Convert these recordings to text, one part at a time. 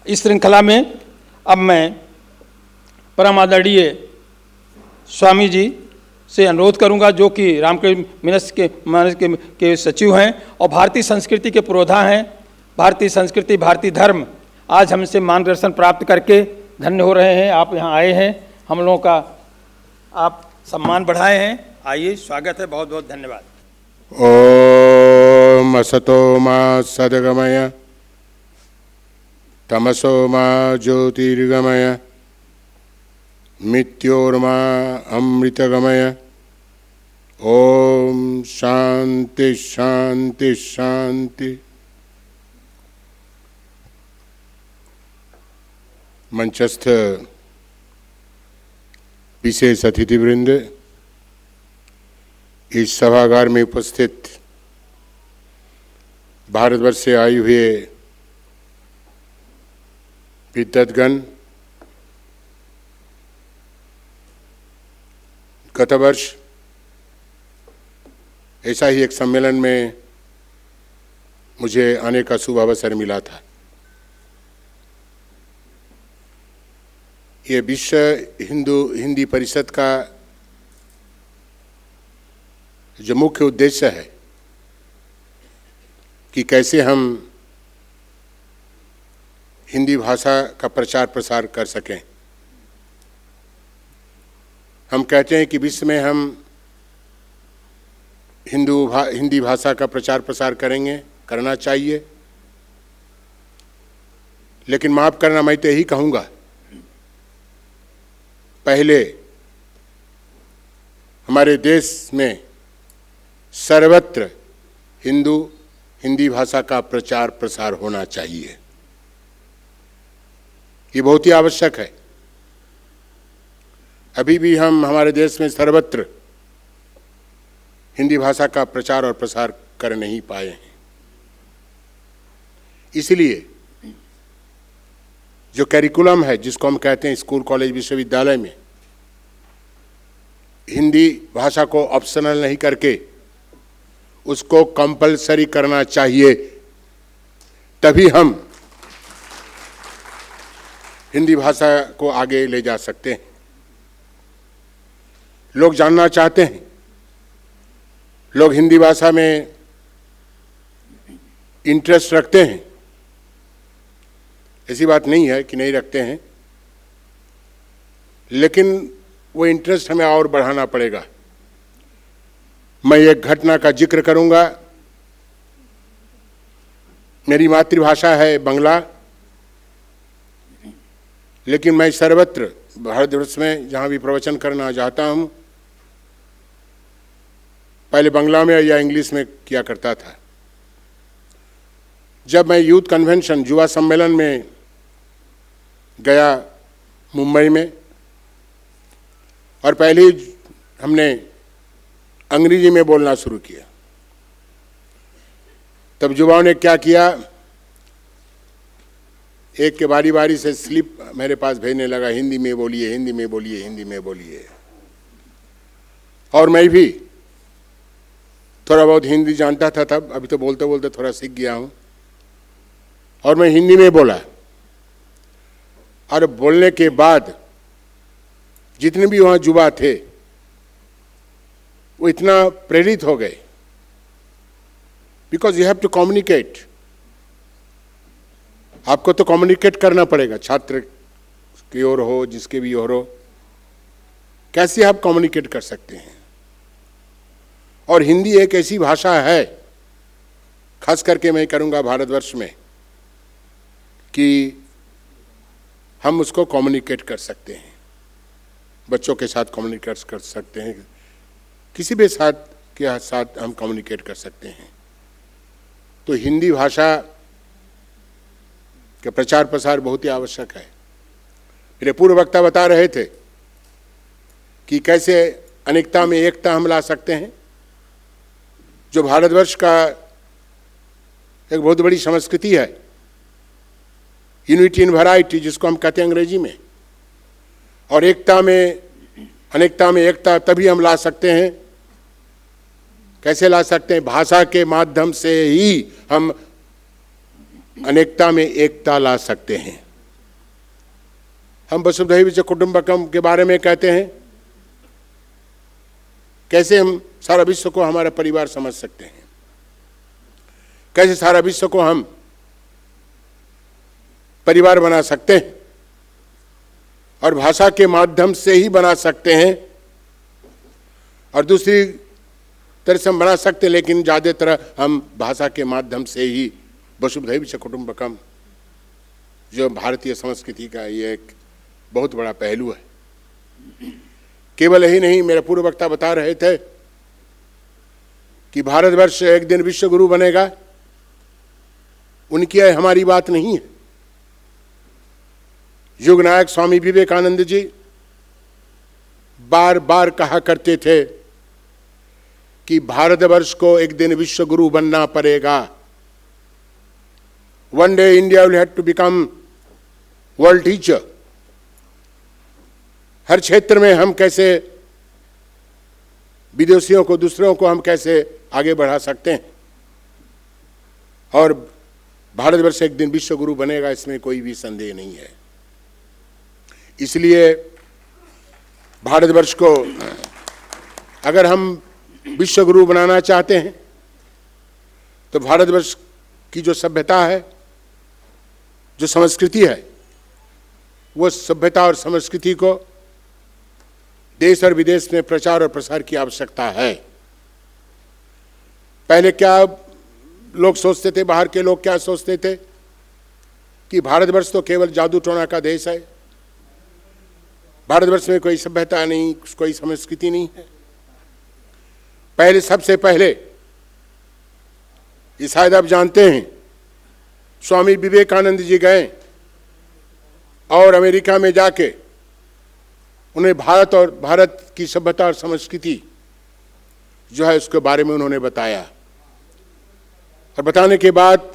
इस श्रृंखला में अब मैं परम आदरणीय स्वामी जी से अनुरोध करूंगा, जो कि रामकृष्ण मिशन्स के सचिव हैं और भारतीय संस्कृति के पुरोधा हैं। भारतीय संस्कृति, भारतीय धर्म आज हमसे मार्गदर्शन प्राप्त करके धन्य हो रहे हैं। आप यहाँ आए हैं, हम लोगों का आप सम्मान बढ़ाए हैं। आइए, स्वागत है, बहुत बहुत धन्यवाद। ओम असतो मा सद्गमय तमसो मा ज्योतिर्गमय मृत्योर्मा अमृतगमय। ओम शांति शांति शांति। मंचस्थ विशेष अतिथिवृंद, इस सभागार में उपस्थित भारतवर्ष से आए हुए विद्वद्गण, गत वर्ष ऐसा ही एक सम्मेलन में मुझे आने का शुभ अवसर मिला था। ये विश्व हिंदी परिषद का जो मुख्य उद्देश्य है कि कैसे हम हिंदी भाषा का प्रचार प्रसार कर सकें। हम कहते हैं कि विश्व में हम हिंदी भाषा का प्रचार प्रसार करेंगे, करना चाहिए, लेकिन माफ़ करना, मैं तो यही कहूँगा, पहले हमारे देश में सर्वत्र हिंदी भाषा का प्रचार प्रसार होना चाहिए। ये बहुत ही आवश्यक है। अभी भी हम हमारे देश में सर्वत्र हिंदी भाषा का प्रचार और प्रसार कर नहीं पाए हैं। इसलिए जो कैरिकुलम है, जिसको हम कहते हैं स्कूल, कॉलेज, विश्वविद्यालय में हिंदी भाषा को ऑप्शनल नहीं करके उसको कंपलसरी करना चाहिए, तभी हम हिंदी भाषा को आगे ले जा सकते हैं। लोग जानना चाहते हैं, लोग हिंदी भाषा में इंटरेस्ट रखते हैं। ऐसी बात नहीं है कि नहीं रखते हैं, लेकिन वो इंटरेस्ट हमें और बढ़ाना पड़ेगा। मैं एक घटना का जिक्र करूंगा। मेरी मातृभाषा है बंगला, लेकिन मैं सर्वत्र भारतवर्ष में जहाँ भी प्रवचन करना चाहता हूँ, पहले बंगला में या इंग्लिश में किया करता था। जब मैं यूथ कन्वेंशन, युवा सम्मेलन में गया मुंबई में, और पहले ही हमने अंग्रेजी में बोलना शुरू किया, तब युवाओं ने क्या किया, एक के बारी बारी से स्लिप मेरे पास भेजने लगा, हिंदी में बोलिए, हिंदी में बोलिए, हिंदी में बोलिए। और मैं भी थोड़ा बहुत हिंदी जानता था तब, अभी तो बोलते बोलते थोड़ा सीख गया हूँ, और मैं हिंदी में बोला। और बोलने के बाद जितने भी वहाँ युवा थे वो इतना प्रेरित हो गए, because you have to communicate. आपको तो कम्युनिकेट करना पड़ेगा, छात्र की ओर हो, जिसके भी ओर हो, कैसे आप कम्युनिकेट कर सकते हैं। और हिंदी एक ऐसी भाषा है, खास करके मैं करूँगा भारतवर्ष में, कि हम उसको कम्युनिकेट कर सकते हैं। बच्चों के साथ कम्युनिकेट कर सकते हैं, किसी भी के साथ हम कम्युनिकेट कर सकते हैं। तो हिंदी भाषा के प्रचार प्रसार बहुत ही आवश्यक है। मेरे पूर्व वक्ता बता रहे थे कि कैसे अनेकता में एकता हम ला सकते हैं। जो भारतवर्ष का एक बहुत बड़ी संस्कृति है, यूनिटी इन वैरायटी, जिसको हम कहते हैं अंग्रेजी में, और एकता में, अनेकता में एकता तभी हम ला सकते हैं। कैसे ला सकते हैं? भाषा के माध्यम से ही हम अनेकता में एकता ला सकते हैं। हम वसुधैव कुटुंबकम के बारे में कहते हैं, कैसे हम सारा विश्व को हमारा परिवार समझ सकते हैं, कैसे सारा विश्व को हम परिवार बना सकते हैं और भाषा के माध्यम से ही बना सकते हैं, और दूसरी तरह से हम बना सकते हैं, लेकिन ज़्यादातर हम भाषा के माध्यम से ही वसुधैव कुटुंबकम, जो भारतीय संस्कृति का ये एक बहुत बड़ा पहलू है। केवल यही नहीं, मेरे पूर्व वक्ता बता रहे थे कि भारतवर्ष एक दिन विश्व गुरु बनेगा, उनकी हमारी बात नहीं है। युग नायक स्वामी विवेकानंद जी बार बार कहा करते थे कि भारतवर्ष को एक दिन विश्व गुरु बनना पड़ेगा। One day India will have to become world teacher. हर क्षेत्र में हम कैसे विदेशियों को, दूसरों को हम कैसे आगे बढ़ा सकते हैं, और भारतवर्ष एक दिन विश्व गुरु बनेगा, इसमें कोई भी संदेह नहीं है। इसलिए भारतवर्ष को अगर हम विश्व गुरु बनाना चाहते हैं तो भारतवर्ष की जो सभ्यता है, जो संस्कृति है, वो सभ्यता और संस्कृति को देश और विदेश में प्रचार और प्रसार की आवश्यकता है। पहले क्या लोग सोचते थे, बाहर के लोग क्या सोचते थे कि भारतवर्ष तो केवल जादू टोना का देश है, भारतवर्ष में कोई सभ्यता नहीं, कोई संस्कृति नहीं है। पहले, सबसे पहले, ये शायद आप जानते हैं, स्वामी विवेकानंद जी गए और अमेरिका में जाके उन्हें भारत और भारत की सभ्यता और संस्कृति जो है उसके बारे में उन्होंने बताया, और बताने के बाद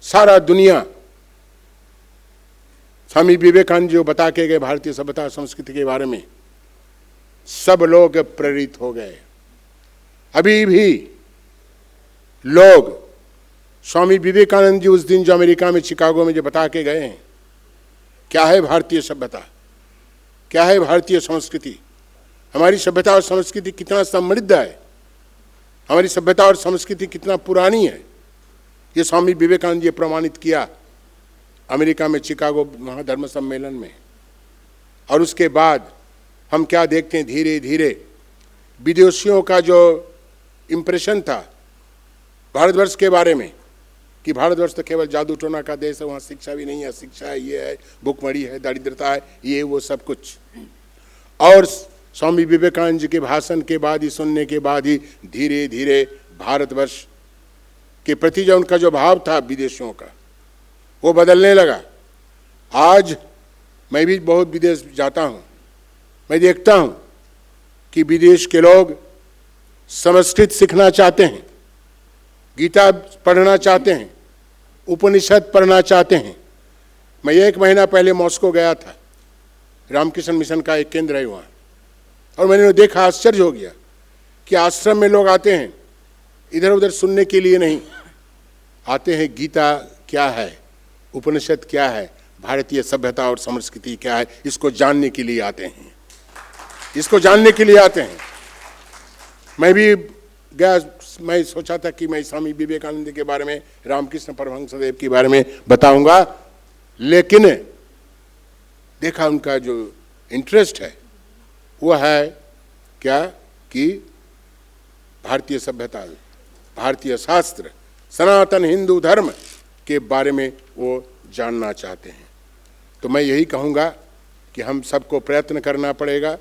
सारा दुनिया स्वामी विवेकानंद जी को बता के गए भारतीय सभ्यता और संस्कृति के बारे में, सब लोग प्रेरित हो गए। अभी भी लोग स्वामी विवेकानंद जी उस दिन जो अमेरिका में शिकागो में जो बता के गए हैं, क्या है भारतीय सभ्यता, क्या है भारतीय संस्कृति, हमारी सभ्यता और संस्कृति कितना समृद्ध है, हमारी सभ्यता और संस्कृति कितना पुरानी है, ये स्वामी विवेकानंद जी प्रमाणित किया अमेरिका में शिकागो महाधर्म सम्मेलन में। और उसके बाद हम क्या देखते हैं, धीरे धीरे विदेशियों का जो इम्प्रेशन था भारतवर्ष के बारे में कि भारतवर्ष तो केवल जादू टोना का देश है, वहाँ शिक्षा भी नहीं है, शिक्षा है, ये है, भुखमरी है, दारिद्रता है, ये वो सब कुछ। और स्वामी विवेकानंद जी के भाषण के बाद ही, सुनने के बाद ही धीरे धीरे भारतवर्ष के प्रति जो उनका जो भाव था विदेशियों का, वो बदलने लगा। आज मैं भी बहुत विदेश जाता हूँ, मैं देखता हूँ कि विदेश के लोग संस्कृत सीखना चाहते हैं, गीता पढ़ना चाहते हैं, उपनिषद पढ़ना चाहते हैं। मैं 1 महीना पहले मॉस्को गया था, रामकृष्ण मिशन का एक केंद्र है वहाँ, और मैंने देखा, आश्चर्य हो गया कि आश्रम में लोग आते हैं इधर उधर सुनने के लिए नहीं, आते हैं गीता क्या है, उपनिषद क्या है, भारतीय सभ्यता और संस्कृति क्या है, इसको जानने के लिए आते हैं, इसको जानने के लिए आते हैं। मैं भी गया, मैं सोचा था कि मैं स्वामी विवेकानंद के बारे में, रामकृष्ण परमहंसदेव के बारे में बताऊंगा, लेकिन देखा उनका जो इंटरेस्ट है वो है क्या कि भारतीय सभ्यता, भारतीय शास्त्र, सनातन हिंदू धर्म के बारे में वो जानना चाहते हैं। तो मैं यही कहूँगा कि हम सबको प्रयत्न करना पड़ेगा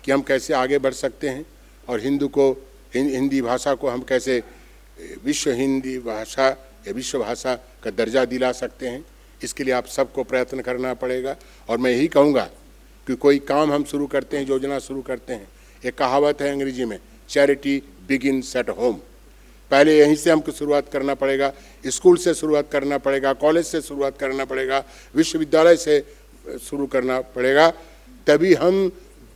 कि हम कैसे आगे बढ़ सकते हैं, और हिंदी भाषा को हम कैसे विश्व हिंदी भाषा या विश्व भाषा का दर्जा दिला सकते हैं, इसके लिए आप सबको प्रयत्न करना पड़ेगा। और मैं यही कहूँगा कि कोई काम हम शुरू करते हैं, योजना शुरू करते हैं, एक कहावत है अंग्रेजी में, चैरिटी बिगिन्स एट होम। पहले यहीं से हमको शुरुआत करना पड़ेगा, स्कूल से शुरुआत करना पड़ेगा, कॉलेज से शुरुआत करना पड़ेगा, विश्वविद्यालय से शुरू करना पड़ेगा, तभी हम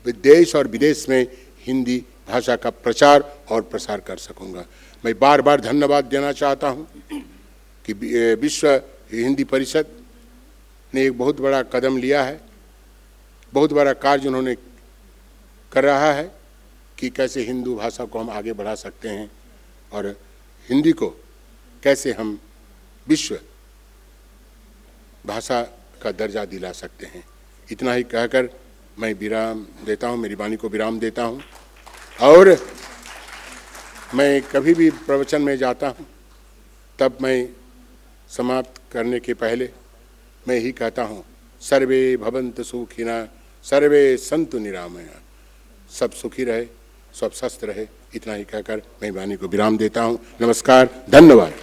देश और विदेश में हिंदी भाषा का प्रचार और प्रसार कर सकूँगा। मैं बार बार धन्यवाद देना चाहता हूँ कि विश्व हिंदी परिषद ने एक बहुत बड़ा कदम लिया है बहुत बड़ा कार्य उन्होंने कर रहा है कि कैसे हिंदू भाषा को हम आगे बढ़ा सकते हैं और हिंदी को कैसे हम विश्व भाषा का दर्जा दिला सकते हैं। इतना ही कहकर मैं विराम देता हूँ, मेरी वाणी को विराम देता हूँ। और मैं कभी भी प्रवचन में जाता हूँ तब मैं समाप्त करने के पहले मैं यही कहता हूँ, सर्वे भवन्तु सुखिनः सर्वे सन्तु निरामया। सब सुखी रहे, सब स्वस्थ रहे। इतना ही कहकर मैं वाणी को विराम देता हूँ। नमस्कार, धन्यवाद।